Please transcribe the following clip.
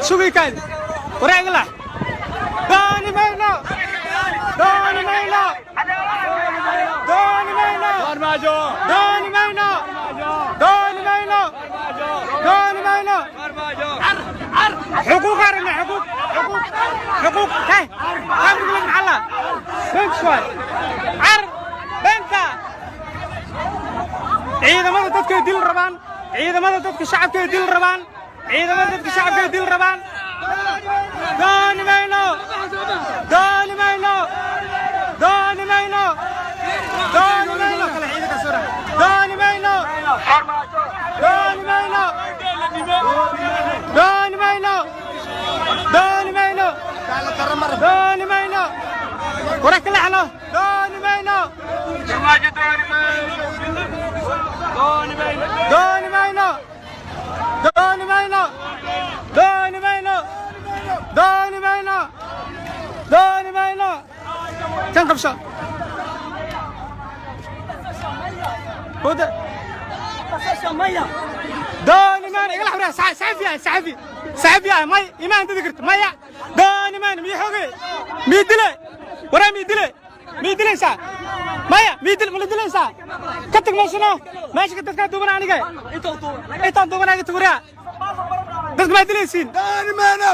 سوي كان ورجله داني مينا داني مينا داني مينا farmaajo داني مينا داني مينا داني مينا حقوق عرنا حقوق حقوق حقوق هاي خبر لك محلا بنت شوي عر بنت ciidamada dadka dil rabaan ciidamada dadka shacabka dil rabaan ciidamada dadka shacabka dil rabaan dooni mayno dooni mayno dooni mayno dooni mayno kala ciidanka sura dooni mayno dooni mayno dooni mayno dooni mayno dooni mayno ورك لحنا dooni mayno farmaajo dooni mayno dooni mayno dooni mayno dooni mayno dooni mayno dooni mayno كم قبشة هذا دوني مان يلا حبرا سعفيا ماي إيمان تذكرت مايا دوني مان ميحوقي ميدلي ورا ميدلي سا مايا ميدلي سا كتك ماشي كتك دوبنا عني جاي إنت دوبنا كتوريا بس ما يدلي سين dooni mayno